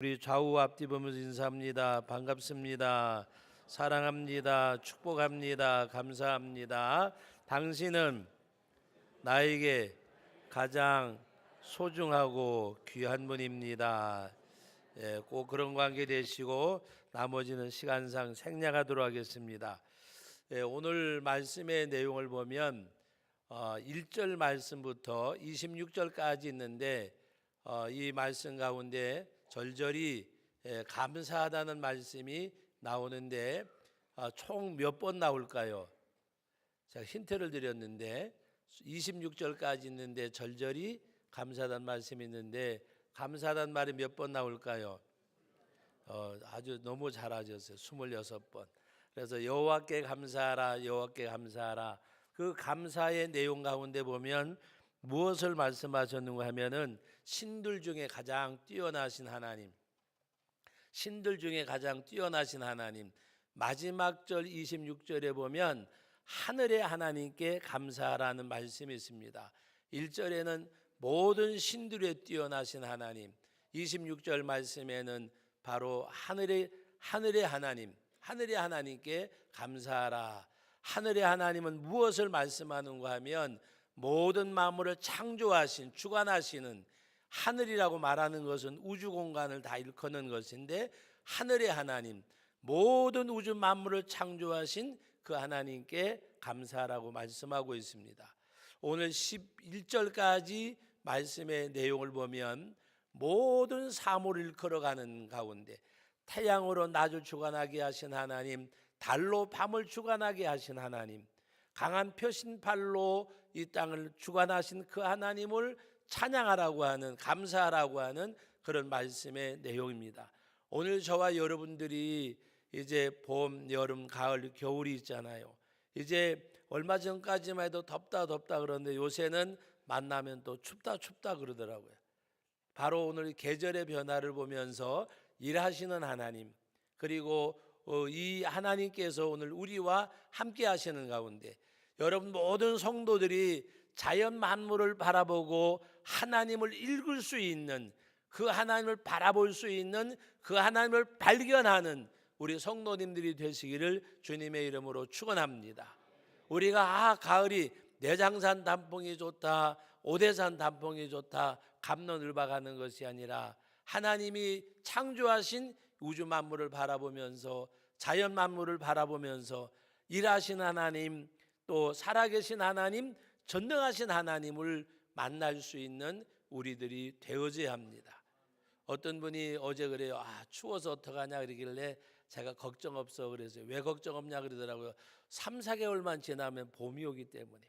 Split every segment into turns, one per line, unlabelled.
우리 좌우 앞뒤 보면서 인사합니다. 반갑습니다. 사랑합니다. 축복합니다. 감사합니다. 당신은 나에게 가장 소중하고 귀한 분입니다. 꼭 그런 관계 되시고 나머지는 시간상 생략하도록 하겠습니다. 오늘 말씀의 내용을 보면 1절 말씀부터 26절까지 있는데 이 말씀 가운데 절절히 감사하다는 말씀이 나오는데 총 몇 번 나올까요? 제가 힌트를 드렸는데 26절까지 있는데 절절히 감사하다는 말씀이 있는데 감사하다는 말이 몇 번 나올까요? 아주 너무 잘하셨어요. 26번. 그래서 여호와께 감사하라, 여호와께 감사하라. 그 감사의 내용 가운데 보면 무엇을 말씀하셨는가 하면은 신들 중에 가장 뛰어나신 하나님, 신들 중에 가장 뛰어나신 하나님. 마지막 절 26절에 보면 하늘의 하나님께 감사하라는 말씀이 있습니다. 1절에는 모든 신들에 뛰어나신 하나님, 26절 말씀에는 바로 하늘의 하나님, 하늘의 하나님께 감사하라. 하늘의 하나님은 무엇을 말씀하는가 하면 모든 만물을 창조하신, 주관하시는, 하늘이라고 말하는 것은 우주 공간을 다 일컫는 것인데 하늘의 하나님, 모든 우주 만물을 창조하신 그 하나님께 감사하라고 말씀하고 있습니다. 오늘 11절까지 말씀의 내용을 보면 모든 사물을 일컬어가는 가운데 태양으로 낮을 주관하게 하신 하나님, 달로 밤을 주관하게 하신 하나님, 강한 표신팔로 이 땅을 주관하신 그 하나님을 찬양하라고 하는, 감사하라고 하는 그런 말씀의 내용입니다. 오늘 저와 여러분들이 이제 봄, 여름, 가을, 겨울이 있잖아요. 이제 얼마 전까지만 해도 덥다 그러는데 요새는 만나면 또 춥다 그러더라고요. 바로 오늘 계절의 변화를 보면서 일하시는 하나님, 그리고 이 하나님께서 오늘 우리와 함께 하시는 가운데 여러분 모든 성도들이 자연 만물을 바라보고 하나님을 읽을 수 있는, 그 하나님을 바라볼 수 있는, 그 하나님을 발견하는 우리 성도님들이 되시기를 주님의 이름으로 축원합니다. 우리가 가을이 내장산 단풍이 좋다, 오대산 단풍이 좋다, 갑론을박하는 것이 아니라 하나님이 창조하신 우주 만물을 바라보면서, 자연 만물을 바라보면서 일하신 하나님, 또 살아계신 하나님, 전능하신 하나님을 만날 수 있는 우리들이 되어져야 합니다. 어떤 분이 어제 그래요. 추워서 어떡하냐 그러길래 제가 걱정 없어 그래서 왜 걱정 없냐 그러더라고요. 3, 4개월만 지나면 봄이 오기 때문에.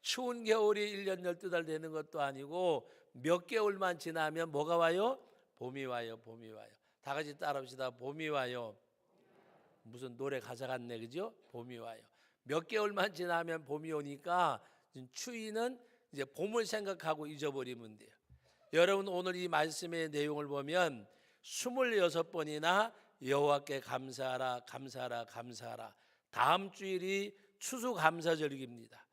추운 겨울이 1년 12달 되는 것도 아니고 몇 개월만 지나면 뭐가 와요? 봄이 와요. 봄이 와요. 다 같이 따라합시다. 봄이 와요. 무슨 노래 가사 같네, 그죠? 봄이 와요. 몇 개월만 지나면 봄이 오니까 추위는 이제 봄을 생각하고 잊어버리면 돼요. 여러분 오늘 이 말씀의 내용을 보면 26번이나 여호와께 감사하라, 감사하라, 감사하라. 다음 주일이 추수감사절기입니다.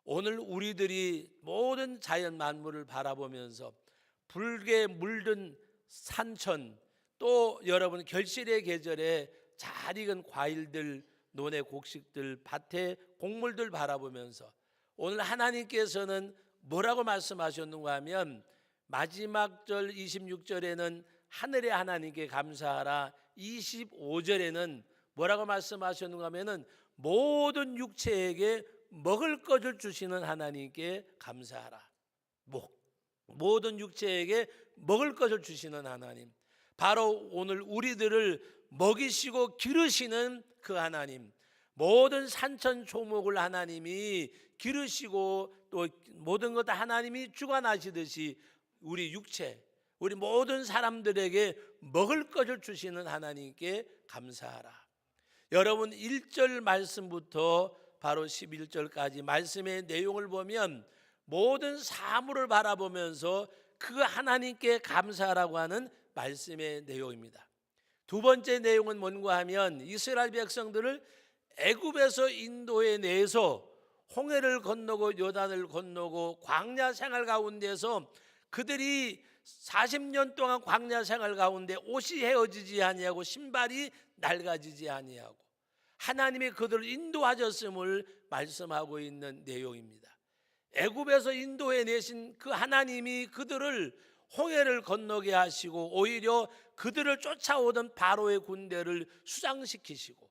오늘 우리들이 모든 자연 만물을 바라보면서 붉게 물든 산천, 또 여러분 결실의 계절에 잘 익은 과일들, 논의 곡식들, 밭의 곡물들 바라보면서 오늘 하나님께서는 뭐라고 말씀하셨는가 하면 마지막 절 26절에는 하늘의 하나님께 감사하라, 25절에는 뭐라고 말씀하셨는가 하면은 모든 육체에게 먹을 것을 주시는 하나님께 감사하라. 모든 육체에게 먹을 것을 주시는 하나님, 바로 오늘 우리들을 먹이시고 기르시는 그 하나님, 모든 산천 초목을 하나님이 기르시고 또 모든 것 다 하나님이 주관하시듯이 우리 육체, 우리 모든 사람들에게 먹을 것을 주시는 하나님께 감사하라. 여러분 1절 말씀부터 바로 11절까지 말씀의 내용을 보면 모든 사물을 바라보면서 그 하나님께 감사하라고 하는 말씀의 내용입니다. 두 번째 내용은 뭔가 하면 이스라엘 백성들을 애굽에서 인도해 내서 홍해를 건너고 요단을 건너고 광야 생활 가운데서 그들이 40년 동안 광야 생활 가운데 옷이 헤어지지 아니하고 신발이 낡아지지 아니하고 하나님이 그들을 인도하셨음을 말씀하고 있는 내용입니다. 애굽에서 인도해 내신 그 하나님이 그들을 홍해를 건너게 하시고 오히려 그들을 쫓아오던 바로의 군대를 수장시키시고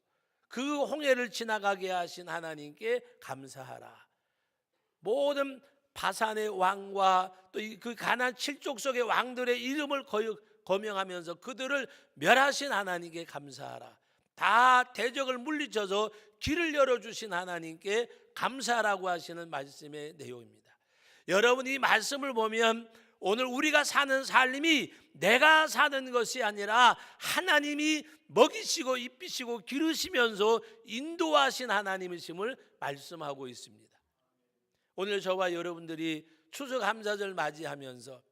그 홍해를 지나가게 하신 하나님께 감사하라. 모든 바산의 왕과 또 그 가나안 7족속의 왕들의 이름을 거명하면서 그들을 멸하신 하나님께 감사하라. 다 대적을 물리쳐서 길을 열어주신 하나님께 감사라고 하시는 말씀의 내용입니다. 여러분, 이 말씀을 보면 오늘 우리가 사는 삶이 내가 사는 것이 아니라 하나님이 먹이시고 입히시고 기르시면서 인도하신 하나님이심을 말씀하고 있습니다. 오늘 저와 여러분들이 추수감사절 맞이하면서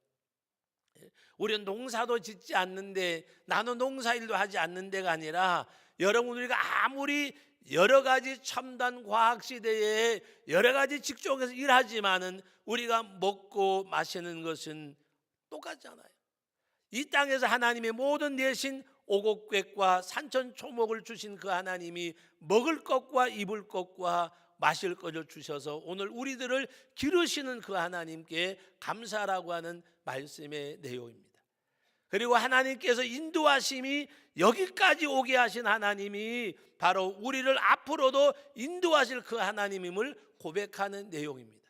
우리는 농사도 짓지 않는데 나는 농사일도 하지 않는 데가 아니라 여러분, 우리가 아무리 여러 가지 첨단 과학 시대에 여러 가지 직종에서 일하지만은 우리가 먹고 마시는 것은 똑같잖아요. 이 땅에서 하나님의 모든 내신 오곡백과 산천초목을 주신 그 하나님이 먹을 것과 입을 것과 마실 것을 주셔서 오늘 우리들을 기르시는 그 하나님께 감사라고 하는 말씀의 내용입니다. 그리고 하나님께서 인도하심이 여기까지 오게 하신 하나님이 바로 우리를 앞으로도 인도하실 그 하나님임을 고백하는 내용입니다.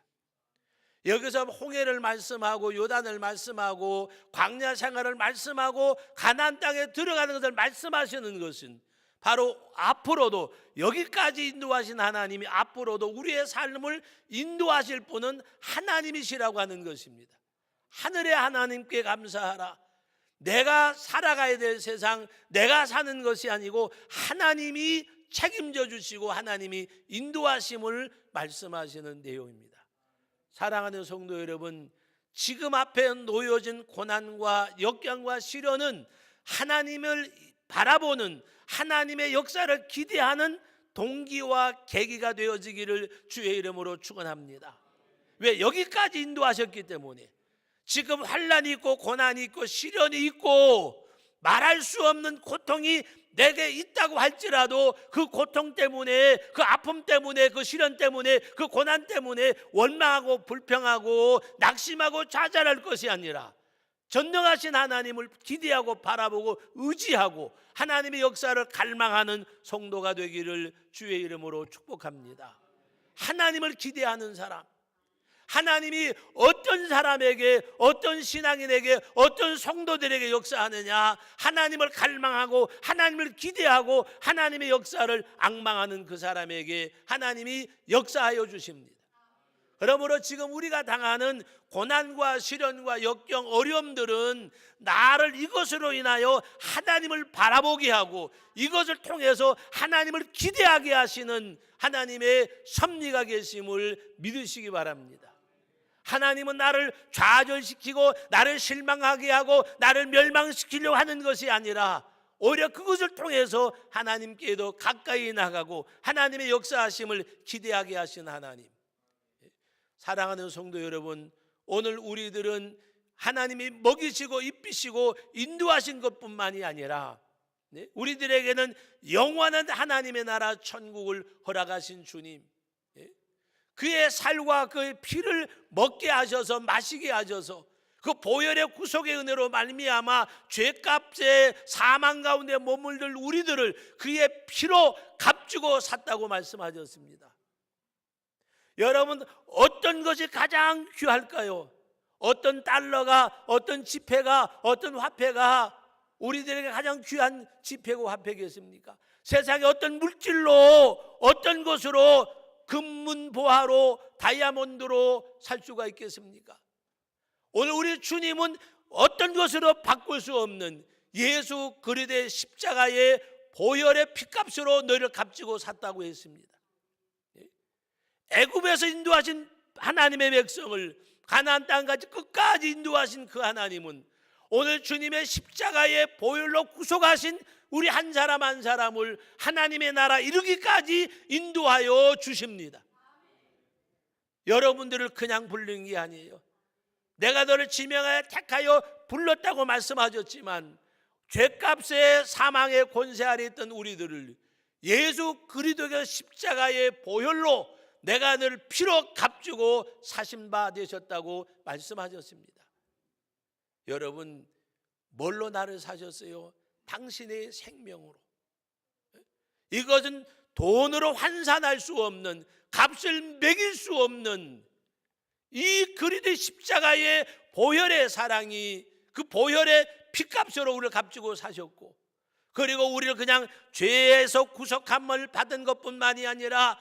여기서 홍해를 말씀하고 요단을 말씀하고 광야 생활을 말씀하고 가나안 땅에 들어가는 것을 말씀하시는 것은 바로 앞으로도 여기까지 인도하신 하나님이 앞으로도 우리의 삶을 인도하실 분은 하나님이시라고 하는 것입니다. 하늘의 하나님께 감사하라. 내가 살아가야 될 세상, 내가 사는 것이 아니고 하나님이 책임져 주시고 하나님이 인도하심을 말씀하시는 내용입니다. 사랑하는 성도 여러분, 지금 앞에 놓여진 고난과 역경과 시련은 하나님을 바라보는 하나님의 역사를 기대하는 동기와 계기가 되어지기를 주의 이름으로 축원합니다. 왜? 여기까지 인도하셨기 때문에. 지금 환난이 있고 고난이 있고 시련이 있고 말할 수 없는 고통이 내게 있다고 할지라도 그 고통 때문에, 그 아픔 때문에, 그 시련 때문에, 그 고난 때문에 원망하고 불평하고 낙심하고 좌절할 것이 아니라 전능하신 하나님을 기대하고 바라보고 의지하고 하나님의 역사를 갈망하는 성도가 되기를 주의 이름으로 축복합니다. 하나님을 기대하는 사람, 하나님이 어떤 사람에게, 어떤 신앙인에게, 어떤 성도들에게 역사하느냐, 하나님을 갈망하고 하나님을 기대하고 하나님의 역사를 앙망하는 그 사람에게 하나님이 역사하여 주십니다. 그러므로 지금 우리가 당하는 고난과 시련과 역경, 어려움들은 나를 이것으로 인하여 하나님을 바라보게 하고 이것을 통해서 하나님을 기대하게 하시는 하나님의 섭리가 계심을 믿으시기 바랍니다. 하나님은 나를 좌절시키고 나를 실망하게 하고 나를 멸망시키려고 하는 것이 아니라 오히려 그것을 통해서 하나님께도 가까이 나가고 하나님의 역사하심을 기대하게 하신 하나님. 사랑하는 성도 여러분, 오늘 우리들은 하나님이 먹이시고 입히시고 인도하신 것뿐만이 아니라 우리들에게는 영원한 하나님의 나라 천국을 허락하신 주님, 그의 살과 그의 피를 먹게 하셔서 마시게 하셔서 그 보혈의 구속의 은혜로 말미암아 죄값의 사망 가운데 머물들 우리들을 그의 피로 값주고 샀다고 말씀하셨습니다. 여러분, 어떤 것이 가장 귀할까요? 어떤 달러가, 어떤 지폐가, 어떤 화폐가 우리들에게 가장 귀한 지폐고 화폐겠습니까? 세상에 어떤 물질로, 어떤 것으로, 금문보화로, 다이아몬드로 살 수가 있겠습니까? 오늘 우리 주님은 어떤 것으로 바꿀 수 없는 예수 그리스도의 십자가의 보혈의 피값으로 너희를 값지고 샀다고 했습니다. 애굽에서 인도하신 하나님의 백성을 가나안 땅까지 끝까지 인도하신 그 하나님은 오늘 주님의 십자가의 보혈로 구속하신 우리 한 사람 한 사람을 하나님의 나라 이르기까지 인도하여 주십니다. 여러분들을 그냥 부르는 게 아니에요. 내가 너를 지명하여 택하여 불렀다고 말씀하셨지만 죄값의 사망의 권세 아래 있던 우리들을 예수 그리스도의 십자가의 보혈로 내가 너를 피로 값주고 사신 바 되셨다고 말씀하셨습니다. 여러분, 뭘로 나를 사셨어요? 당신의 생명으로. 이것은 돈으로 환산할 수 없는, 값을 매길 수 없는 이 그리스도의 십자가의 보혈의 사랑이, 그 보혈의 피값으로 우리를 값주고 사셨고, 그리고 우리를 그냥 죄에서 구속함을 받은 것뿐만이 아니라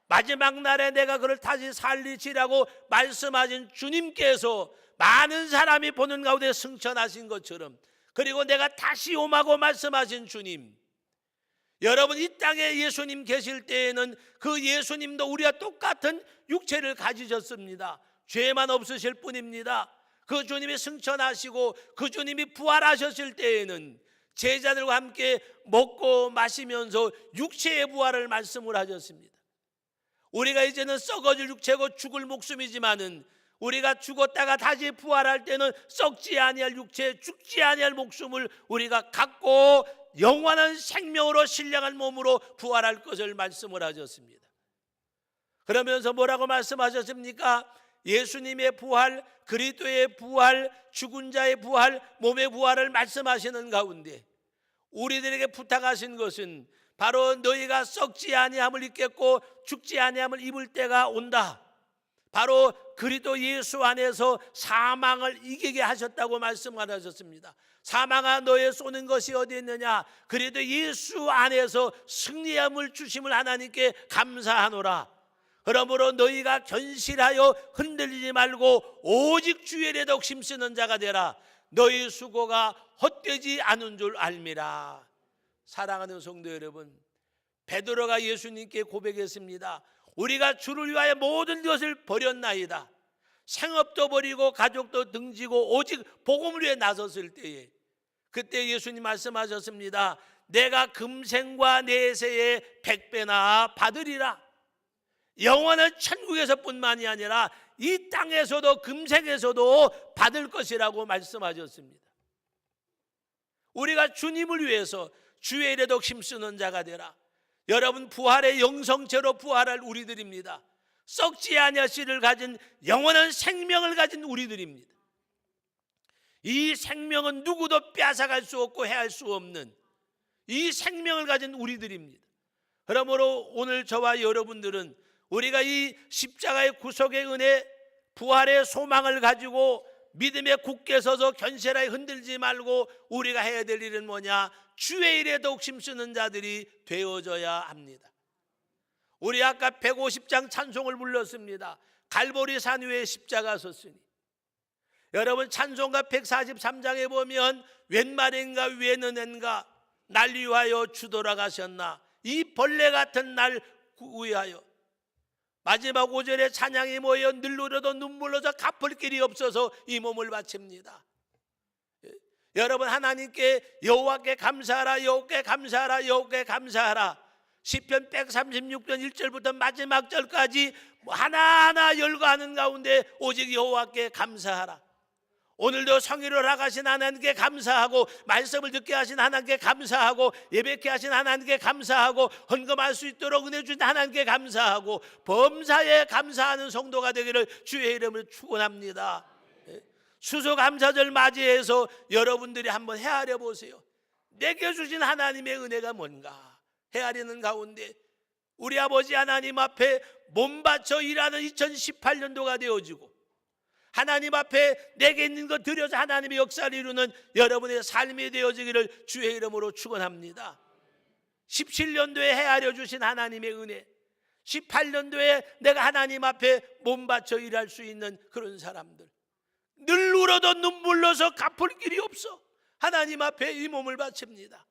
마지막 날에 내가 그를 다시 살리시라고 말씀하신 주님께서 많은 사람이 보는 가운데 승천하신 것처럼, 그리고 내가 다시 오마고 말씀하신 주님, 여러분, 이 땅에 예수님 계실 때에는 그 예수님도 우리와 똑같은 육체를 가지셨습니다. 죄만 없으실 뿐입니다. 그 주님이 승천하시고 그 주님이 부활하셨을 때에는 제자들과 함께 먹고 마시면서 육체의 부활을 말씀을 하셨습니다. 우리가 이제는 썩어질 육체고 죽을 목숨이지만은 우리가 죽었다가 다시 부활할 때는 썩지 아니할 육체, 죽지 아니할 목숨을 우리가 갖고 영원한 생명으로 신령한 몸으로 부활할 것을 말씀을 하셨습니다. 그러면서 뭐라고 말씀하셨습니까? 예수님의 부활, 그리스도의 부활, 죽은 자의 부활, 몸의 부활을 말씀하시는 가운데 우리들에게 부탁하신 것은 바로 너희가 썩지 아니함을 입겠고 죽지 아니함을 입을 때가 온다. 바로 그리스도 예수 안에서 사망을 이기게 하셨다고 말씀하셨습니다. 사망아 너의 쏘는 것이 어디 있느냐? 그리스도 예수 안에서 승리함을 주심을 하나님께 감사하노라. 그러므로 너희가 견실하여 흔들리지 말고 오직 주의 일에 더욱 힘쓰는 자가 되라. 너희 수고가 헛되지 않은 줄 알미라. 사랑하는 성도 여러분, 베드로가 예수님께 고백했습니다. 우리가 주를 위하여 모든 것을 버렸나이다. 생업도 버리고 가족도 등지고 오직 복음을 위해 나섰을 때에, 그때 예수님 말씀하셨습니다. 내가 금생과 내세의 100배나 받으리라. 영원한 천국에서 뿐만이 아니라 이 땅에서도 금생에서도 받을 것이라고 말씀하셨습니다. 우리가 주님을 위해서 주의 일에 더욱 힘쓰는 자가 되라. 여러분, 부활의 영성체로 부활할 우리들입니다. 썩지 아니할 씨를 가진 영원한 생명을 가진 우리들입니다. 이 생명은 누구도 빼앗아갈 수 없고 해할 수 없는 이 생명을 가진 우리들입니다. 그러므로 오늘 저와 여러분들은 우리가 이 십자가의 구속의 은혜, 부활의 소망을 가지고 믿음에 굳게 서서 견실하게 흔들지 말고 우리가 해야 될 일은 뭐냐? 주의 일에 더욱 힘쓰는 자들이 되어져야 합니다. 우리 아까 150장 찬송을 불렀습니다. 갈보리 산 위에 십자가 섰으니. 여러분, 찬송가 143장에 보면 웬 말인가 위에는 낸가 날 위하여 주 돌아가셨나 이 벌레 같은 날 위하여. 마지막 5절에 찬양이 모여 늘르려도 눈물로서 갚을 길이 없어서 이 몸을 바칩니다. 여러분, 하나님께 여호와께 감사하라, 여호와께 감사하라, 여호와께 감사하라. 시편 136편 1절부터 마지막 절까지 하나하나 열거하는 가운데 오직 여호와께 감사하라. 오늘도 성의로 나가신 하나님께 감사하고 말씀을 듣게 하신 하나님께 감사하고 예배케 하신 하나님께 감사하고 헌금할 수 있도록 은혜 주신 하나님께 감사하고 범사에 감사하는 성도가 되기를 주의 이름으로 축원합니다. 수소감사절 맞이해서 여러분들이 한번 헤아려 보세요. 내게 주신 하나님의 은혜가 뭔가 헤아리는 가운데 우리 아버지 하나님 앞에 몸 바쳐 일하는 2018년도가 되어지고 하나님 앞에 내게 있는 것 드려서 하나님의 역사를 이루는 여러분의 삶이 되어지기를 주의 이름으로 축원합니다. 17년도에 헤아려 주신 하나님의 은혜, 18년도에 내가 하나님 앞에 몸 바쳐 일할 수 있는 그런 사람들, 늘 울어도 눈물로서 갚을 길이 없어 하나님 앞에 이 몸을 바칩니다.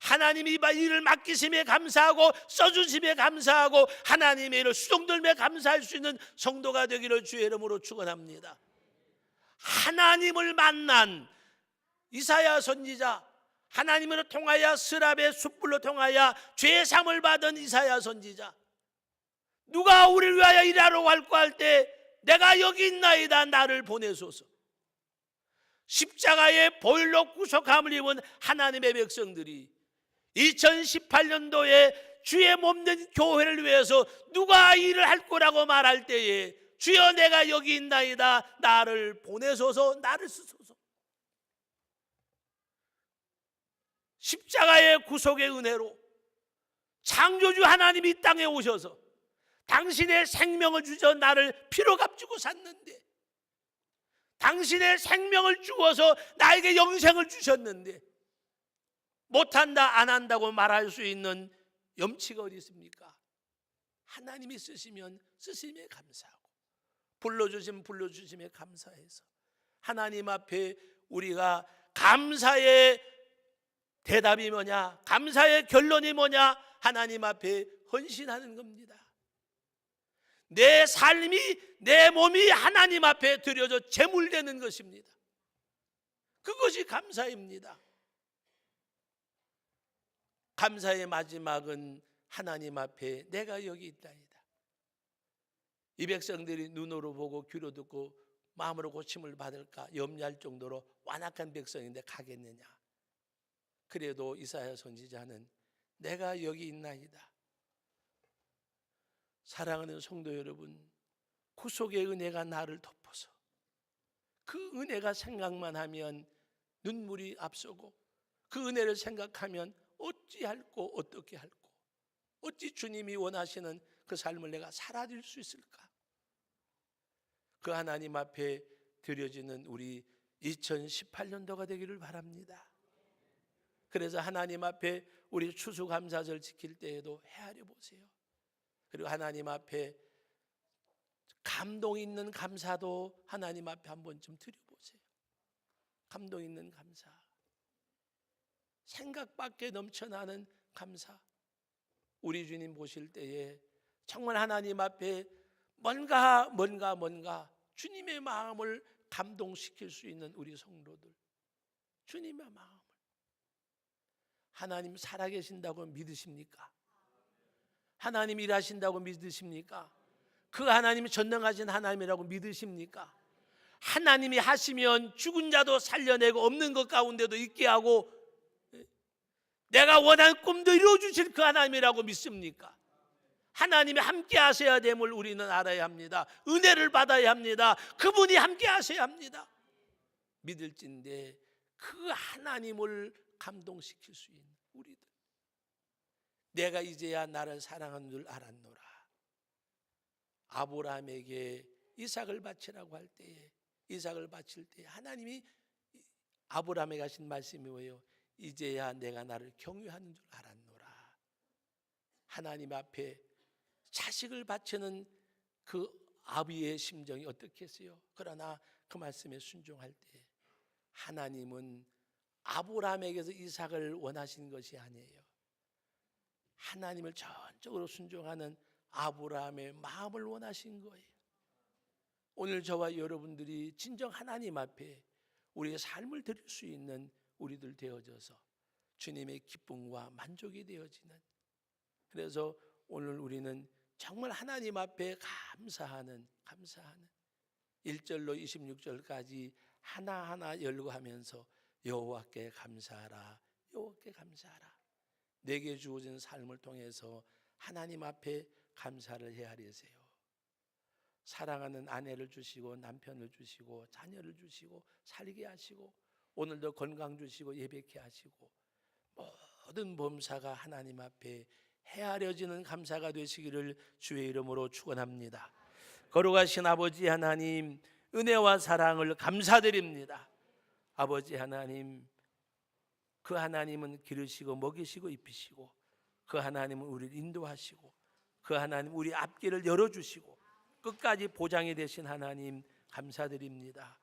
하나님이 이 일을 맡기심에 감사하고 써주심에 감사하고 하나님의 일을 수종들며 감사할 수 있는 성도가 되기를 주의 이름으로 축원합니다. 하나님을 만난 이사야 선지자, 하나님으로 통하여 스랍의 숯불로 통하여 죄삼을 받은 이사야 선지자, 누가 우리를 위하여 일하러 갈고 할 때 내가 여기 있나이다 나를 보내소서. 십자가의 보혈로 구속함을 입은 하나님의 백성들이 2018년도에 주의 몸된 교회를 위해서 누가 일을 할 거라고 말할 때에 주여 내가 여기 있나이다, 나를 보내소서, 나를 쓰소서. 십자가의 구속의 은혜로 창조주 하나님이 이 땅에 오셔서 당신의 생명을 주셔 나를 피로 값주고 샀는데, 당신의 생명을 주어서 나에게 영생을 주셨는데 못한다 안 한다고 말할 수 있는 염치가 어디 있습니까? 하나님이 쓰시면 쓰심에 감사하고 불러주시면 불러주심에 감사해서 하나님 앞에 우리가 감사의 대답이 뭐냐, 감사의 결론이 뭐냐, 하나님 앞에 헌신하는 겁니다. 내 삶이, 내 몸이 하나님 앞에 드려져 제물되는 것입니다. 그것이 감사입니다. 감사의 마지막은 하나님 앞에 내가 여기 있다이다. 이 백성들이 눈으로 보고 귀로 듣고 마음으로 고침을 받을까 염려할 정도로 완악한 백성인데 가겠느냐. 그래도 이사야 선지자는 내가 여기 있나이다. 사랑하는 성도 여러분, 구속의 은혜가 나를 덮어서 그 은혜가 생각만 하면 눈물이 앞서고, 그 은혜를 생각하면 어찌할꼬 어떻게 할꼬, 어찌 주님이 원하시는 그 삶을 내가 살아질 수 있을까? 그 하나님 앞에 드려지는 우리 2018년도가 되기를 바랍니다. 그래서 하나님 앞에 우리 추수감사절 지킬 때에도 헤아려 보세요. 그리고 하나님 앞에 감동 있는 감사도 하나님 앞에 한 번쯤 드려보세요. 감동 있는 감사, 생각 밖에 넘쳐나는 감사. 우리 주님 보실 때에 정말 하나님 앞에 뭔가 주님의 마음을 감동시킬 수 있는 우리 성도들, 주님의 마음을. 하나님 살아계신다고 믿으십니까? 하나님 일하신다고 믿으십니까? 그 하나님이 전능하신 하나님이라고 믿으십니까? 하나님이 하시면 죽은 자도 살려내고 없는 것 가운데도 있게 하고 내가 원하는 꿈도 이루어주실 그 하나님이라고 믿습니까? 하나님이 함께 하셔야 됨을 우리는 알아야 합니다. 은혜를 받아야 합니다. 그분이 함께 하셔야 합니다. 믿을진데 그 하나님을 감동시킬 수 있는 우리들, 내가 이제야 나를 사랑하는 줄 알았노라. 아브라함에게 이삭을 바치라고 할 때에, 이삭을 바칠 때 하나님이 아브라함에게 하신 말씀이 뭐예요? 이제야 내가 나를 경외하는 줄 알았노라. 하나님 앞에 자식을 바치는 그 아비의 심정이 어떻겠어요? 그러나 그 말씀에 순종할 때 하나님은 아브라함에게서 이삭을 원하신 것이 아니에요. 하나님을 전적으로 순종하는 아브라함의 마음을 원하신 거예요. 오늘 저와 여러분들이 진정 하나님 앞에 우리의 삶을 드릴 수 있는 우리들 되어져서 주님의 기쁨과 만족이 되어지는, 그래서 오늘 우리는 정말 하나님 앞에 감사하는 1절로 26절까지 하나하나 열거하면서 여호와께 감사하라, 여호와께 감사하라. 내게 주어진 삶을 통해서 하나님 앞에 감사를 헤아리세요. 사랑하는 아내를 주시고 남편을 주시고 자녀를 주시고 살게 하시고 오늘도 건강 주시고 예배케 하시고 모든 범사가 하나님 앞에 헤아려지는 감사가 되시기를 주의 이름으로 축원합니다. 거룩하신 아버지 하나님, 은혜와 사랑을 감사드립니다. 아버지 하나님, 그 하나님은 기르시고 먹이시고 입히시고, 그 하나님은 우리를 인도하시고, 그 하나님 우리 앞길을 열어주시고 끝까지 보장이 되신 하나님 감사드립니다.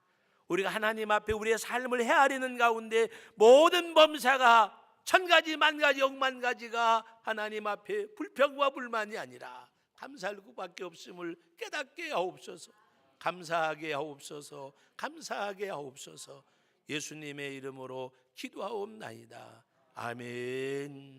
우리가 하나님 앞에 우리의 삶을 헤아리는 가운데 모든 범사가 천가지 만가지 억만가지가 하나님 앞에 불평과 불만이 아니라 감사할 것밖에 없음을 깨닫게 하옵소서. 감사하게 하옵소서. 감사하게 하옵소서. 예수님의 이름으로 기도하옵나이다. 아멘.